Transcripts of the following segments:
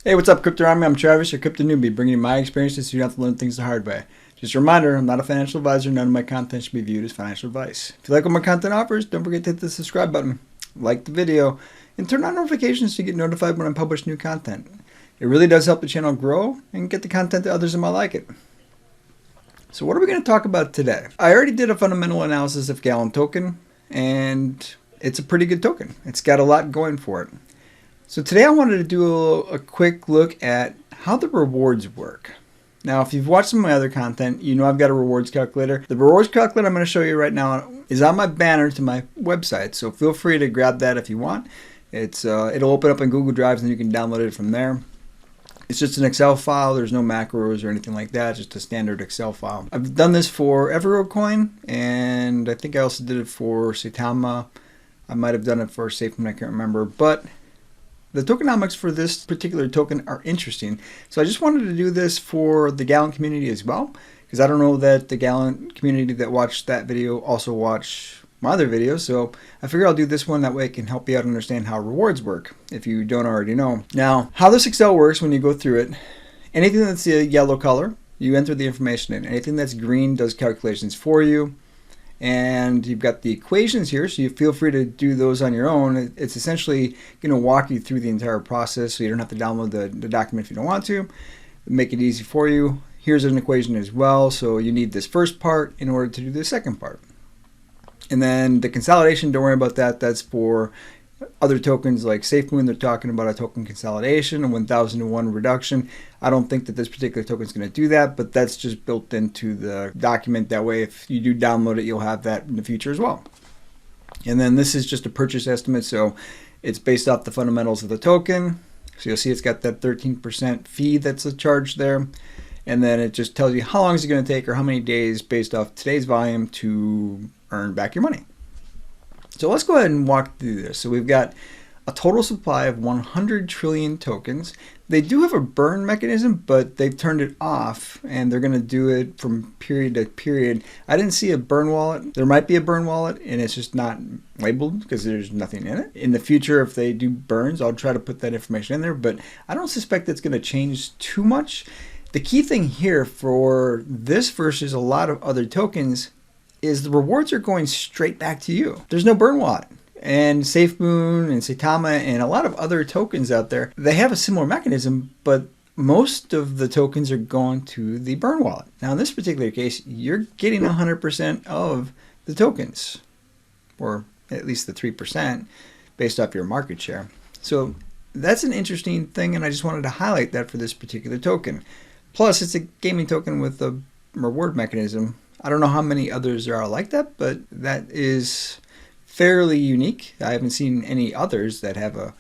Hey, what's up, Crypto Army? I'm Travis, your crypto newbie, bringing you my experiences so you don't have to learn things the hard way. Just a reminder, I'm not a financial advisor. None of my content should be viewed as financial advice. If you like what my content offers, don't forget to hit the subscribe button, like the video, and turn on notifications to get notified when I publish new content. It really does help the channel grow and get the content to others that might like it. So what are we going to talk about today? I already did a fundamental analysis of Gallant Token, and it's a pretty good token. It's got a lot going for it. So today I wanted to do a quick look at how the rewards work. Now, if you've watched some of my other content, you know I've got a rewards calculator. The rewards calculator I'm going to show you right now is on my banner to my website, so feel free to grab that if you want. It'll open up in Google Drives and you can download it from there. It's just an Excel file. There's no macros or anything like that, just a standard Excel file. I've done this for Referral Coin, and I think I also did it for Saitama. I might have done it for SafeMoon, I can't remember, but the tokenomics for this particular token are interesting. So I just wanted to do this for the Gallant community as well, because I don't know that the Gallant community that watched that video also watch my other videos. So I figure I'll do this one, that way it can help you out understand how rewards work, if you don't already know. Now, how this Excel works when you go through it, anything that's a yellow color, you enter the information in. Anything that's green does calculations for you. And you've got the equations here, so you feel free to do those on your own. It's essentially going to walk you through the entire process, so you don't have to download the document if you don't want to. Make it easy for you. Here's an equation as well, so you need this first part in order to do the second part. And then the consolidation, don't worry about that. That's for other tokens like SafeMoon. They're talking about a token consolidation, a 1001 reduction. I don't think that this particular token is going to do that, but that's just built into the document. That way, if you do download it, you'll have that in the future as well. And then this is just a purchase estimate, so it's based off the fundamentals of the token. So you'll see it's got that 13% fee that's a charge there. And then it just tells you how long is it going to take or how many days based off today's volume to earn back your money. So let's go ahead and walk through this. So we've got a total supply of 100 trillion tokens. They do have a burn mechanism, but they've turned it off, and they're going to do it from period to period. I didn't see a burn wallet. There might be a burn wallet, and it's just not labeled because there's nothing in it. In the future, if they do burns, I'll try to put that information in there, but I don't suspect it's going to change too much. The key thing here for this versus a lot of other tokens is the rewards are going straight back to you. There's no burn wallet. And SafeMoon and Saitama and a lot of other tokens out there, they have a similar mechanism, but most of the tokens are going to the burn wallet. Now in this particular case, you're getting 100% of the tokens, or at least the 3% based off your market share. So that's an interesting thing, and I just wanted to highlight that for this particular token. Plus, it's a gaming token with a reward mechanism. I don't know how many others there are like that, but that is fairly unique. I haven't seen any others that have a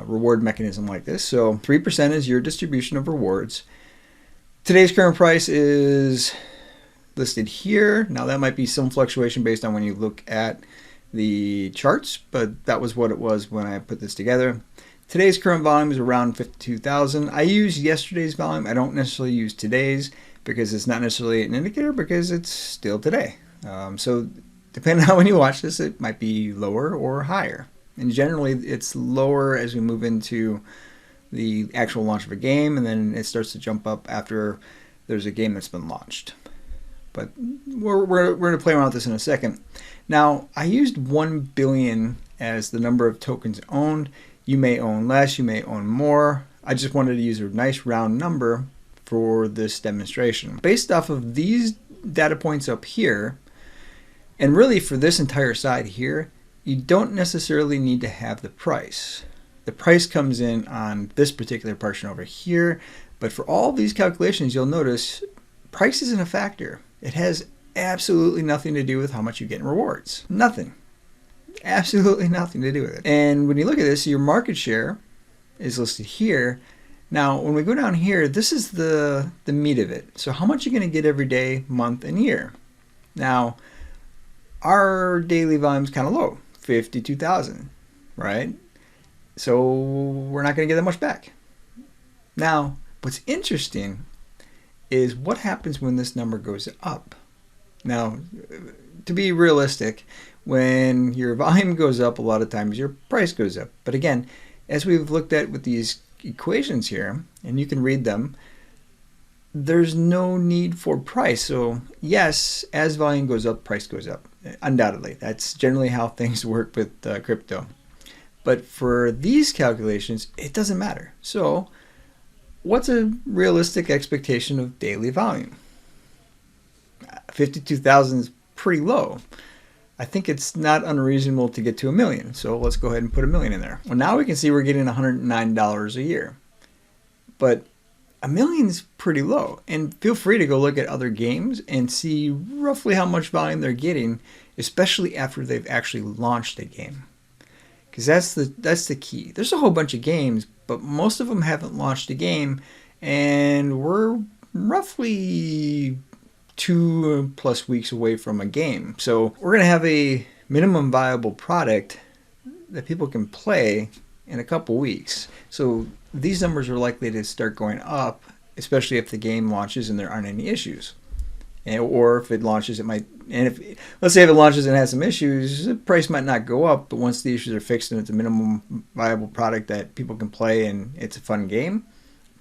reward mechanism like this. So 3% is your distribution of rewards. Today's current price is listed here. Now that might be some fluctuation based on when you look at the charts, but that was what it was when I put this together. Today's current volume is around 52,000. I use yesterday's volume. I don't necessarily use today's, because it's not necessarily an indicator, because it's still today. So depending on when you watch this, it might be lower or higher. And generally it's lower as we move into the actual launch of a game, and then it starts to jump up after there's a game that's been launched. But we're going to play around with this in a second. Now, I used 1 billion as the number of tokens owned. You may own less, you may own more. I just wanted to use a nice round number for this demonstration. Based off of these data points up here, and really for this entire side here, you don't necessarily need to have the price. The price comes in on this particular portion over here, but for all these calculations, you'll notice price isn't a factor. It has absolutely nothing to do with how much you get in rewards. Nothing. Absolutely nothing to do with it. And when you look at this, your market share is listed here. Now, when we go down here, this is the meat of it. So how much you're going to get every day, month, and year. Now, our daily volume is kind of low, 52,000, right? So we're not going to get that much back. Now, what's interesting is what happens when this number goes up. Now, to be realistic, when your volume goes up, a lot of times your price goes up. But again, as we've looked at with these equations here, and you can read them, there's no need for price. So yes, as volume goes up, price goes up. Undoubtedly, that's generally how things work with crypto. But for these calculations, it doesn't matter. So what's a realistic expectation of daily volume? 52,000 is pretty low. I think it's not unreasonable to get to 1 million. So let's go ahead and put 1 million in there. Well, now we can see we're getting $109 a year. But 1 million is pretty low. And feel free to go look at other games and see roughly how much volume they're getting, especially after they've actually launched a game. Because that's the key. There's a whole bunch of games, but most of them haven't launched a game, and we're roughly 2+ weeks away from a game. So we're going to have a minimum viable product that people can play in a couple weeks. So these numbers are likely to start going up, especially if the game launches and there aren't any issues. Or if it launches, it might, and if, let's say if it launches and has some issues, the price might not go up, but once the issues are fixed and it's a minimum viable product that people can play and it's a fun game,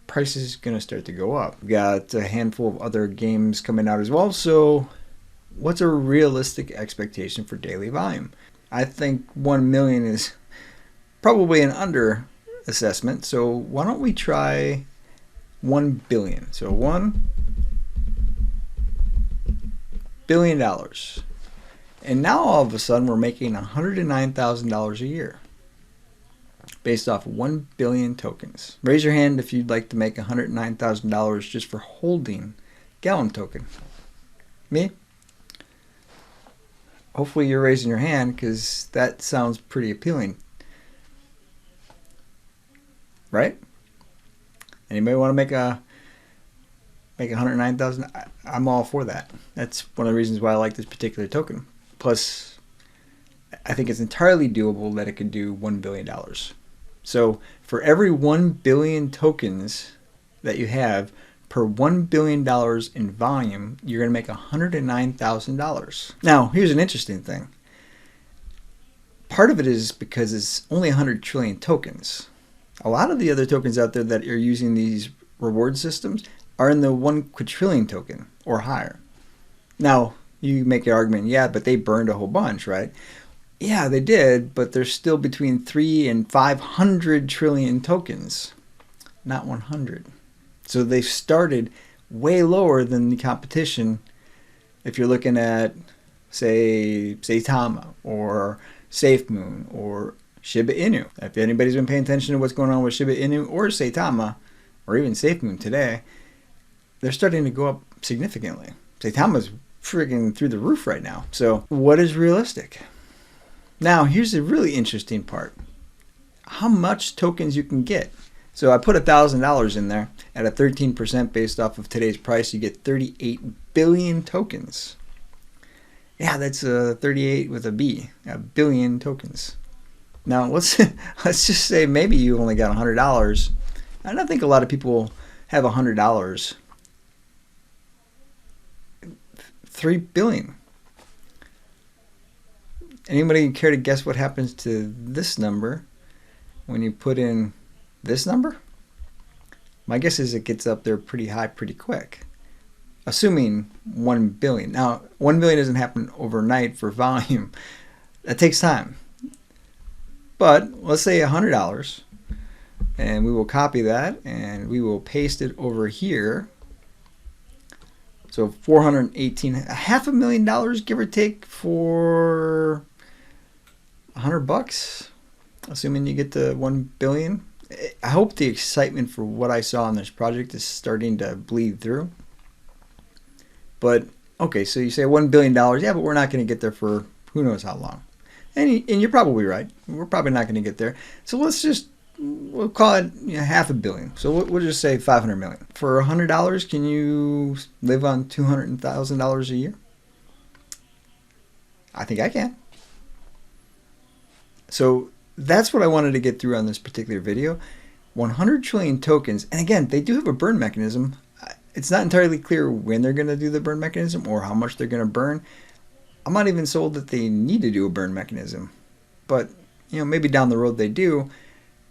price is going to start to go up. We've got a handful of other games coming out as well, so what's a realistic expectation for daily volume? I think 1 million is probably an under assessment, so why don't we try 1 billion? So $1 billion. And now all of a sudden we're making $109,000 a year based off 1 billion tokens. Raise your hand if you'd like to make $109,000 just for holding Gallant Token. Me? Hopefully you're raising your hand because that sounds pretty appealing. Right? Anybody want to make 109,000? I'm all for that. That's one of the reasons why I like this particular token. Plus, I think it's entirely doable that it could do $1 billion. So for every 1 billion tokens that you have per $1 billion in volume, you're going to make $109,000. Now, here's an interesting thing. Part of it is because it's only 100 trillion tokens. A lot of the other tokens out there that are using these reward systems are in the 1 quadrillion token or higher. Now, you make the argument, yeah, but they burned a whole bunch, right? Yeah, they did, but there's still between 3 and 500 trillion tokens, not 100. So they've started way lower than the competition. If you're looking at, say Saitama or SafeMoon or Shiba Inu. If anybody's been paying attention to what's going on with Shiba Inu or Saitama or even SafeMoon today, they're starting to go up significantly. Saitama's friggin' through the roof right now. So what is realistic? Now, here's the really interesting part. How much tokens you can get. So I put $1,000 in there. At a 13% based off of today's price, you get 38 billion tokens. Yeah, that's 38 with a B. A billion tokens. Now, let's just say maybe you only got $100. I don't think a lot of people have $100. 3 billion. Anybody care to guess what happens to this number when you put in this number? My guess is it gets up there pretty high pretty quick. Assuming 1 billion. Now, 1 billion doesn't happen overnight for volume. That takes time. But let's say $100, and we will copy that and we will paste it over here. So 418, $500,000 give or take for $100, assuming you get to 1 billion. I hope the excitement for what I saw in this project is starting to bleed through. But okay, so you say $1 billion, yeah, but we're not going to get there for who knows how long. And you're probably right. We're probably not going to get there. So we'll call it $500 million. So we'll just say 500 million. For $100, can you live on $200,000 a year? I think I can. So that's what I wanted to get through on this particular video. 100 trillion tokens. And again, they do have a burn mechanism. It's not entirely clear when they're going to do the burn mechanism or how much they're going to burn. I'm not even sold that they need to do a burn mechanism. But maybe down the road they do.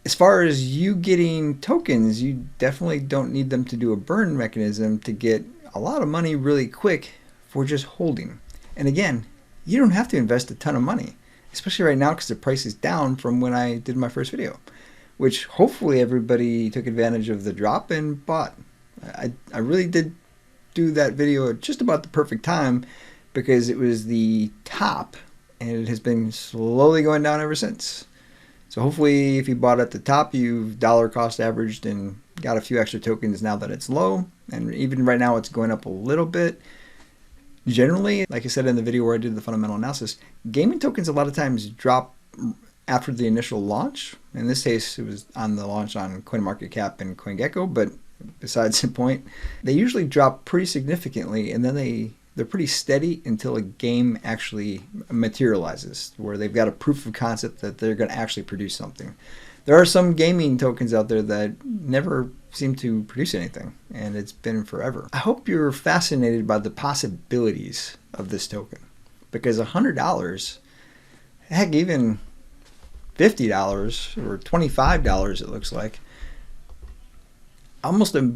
As far as you getting tokens, you definitely don't need them to do a burn mechanism to get a lot of money really quick for just holding. And again, you don't have to invest a ton of money, especially right now because the price is down from when I did my first video, which hopefully everybody took advantage of the drop and bought. I really did do that video at just about the perfect time because it was the top and it has been slowly going down ever since. So hopefully if you bought at the top, you've dollar cost averaged and got a few extra tokens now that it's low. And even right now it's going up a little bit. Generally, like I said in the video where I did the fundamental analysis, gaming tokens a lot of times drop after the initial launch. In this case, it was on the launch on CoinMarketCap and CoinGecko, but besides the point, they usually drop pretty significantly and then they're pretty steady until a game actually materializes, where they've got a proof of concept that they're going to actually produce something. There are some gaming tokens out there that never seem to produce anything, and it's been forever. I hope you're fascinated by the possibilities of this token, because $100, heck, even $50 or $25 it looks like, almost a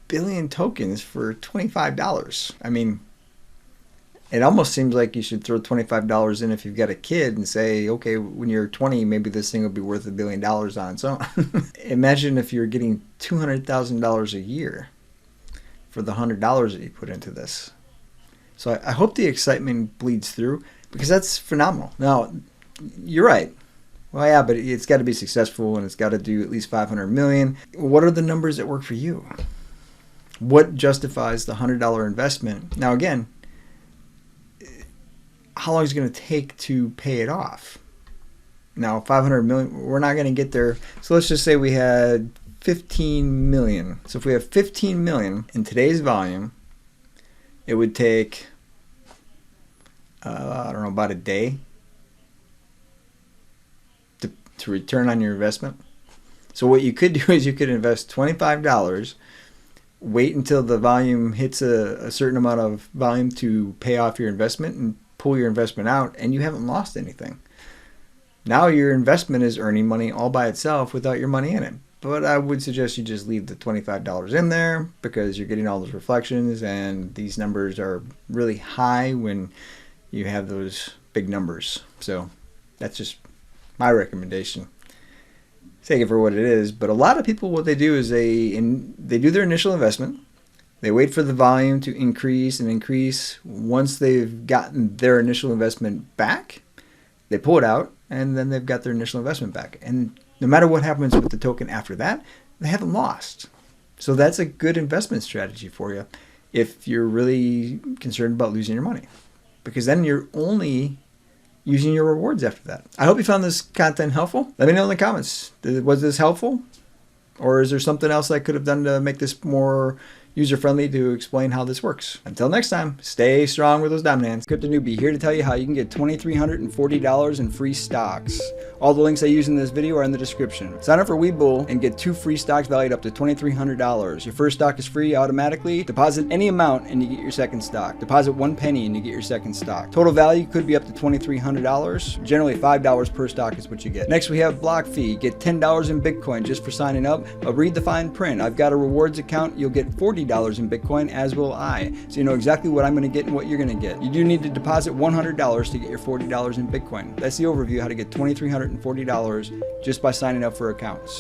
billion tokens for $25. I mean, it almost seems like you should throw $25 in if you've got a kid and say, okay, when you're 20, maybe this thing will be worth $1 billion on its own. Imagine if you're getting $200,000 a year for the $100 that you put into this. So I hope the excitement bleeds through, because that's phenomenal. Now, you're right. Well, yeah, but it's got to be successful and it's got to do at least 500 million. What are the numbers that work for you? What justifies the $100 investment? Now, again, how long is it going to take to pay it off? Now, 500 million, we're not going to get there. So let's just say we had 15 million. So if we have 15 million in today's volume, it would take, I don't know, about a day to return on your investment. So what you could do is you could invest $25, wait until the volume hits a certain amount of volume to pay off your investment and pull your investment out, and you haven't lost anything. Now your investment is earning money all by itself without your money in it. But I would suggest you just leave the $25 in there, because you're getting all those reflections, and these numbers are really high when you have those big numbers. So that's just my recommendation. Take it for what it is. But a lot of people, what they do is they do their initial investment. They wait for the volume to increase and increase. Once they've gotten their initial investment back, they pull it out, and then they've got their initial investment back. And no matter what happens with the token after that, they haven't lost. So that's a good investment strategy for you if you're really concerned about losing your money, because then you're only using your rewards after that. I hope you found this content helpful. Let me know in the comments. Was this helpful? Or is there something else I could have done to make this more user-friendly to explain how this works? Until next time, stay strong with those diamond hands. Crypto Newbie here to tell you how you can get $2,340 in free stocks. All the links I use in this video are in the description. Sign up for Webull and get 2 free stocks valued up to $2,300. Your first stock is free automatically. Deposit any amount and you get your second stock. Deposit 1 penny and you get your second stock. Total value could be up to $2,300. Generally $5 per stock is what you get. Next we have block fee. Get $10 in Bitcoin just for signing up. Read the fine print. I've got a rewards account. You'll get $40 in Bitcoin, as will I. So you know exactly what I'm going to get and what you're going to get. You do need to deposit $100 to get your $40 in Bitcoin. That's the overview how to get $2,340 just by signing up for accounts.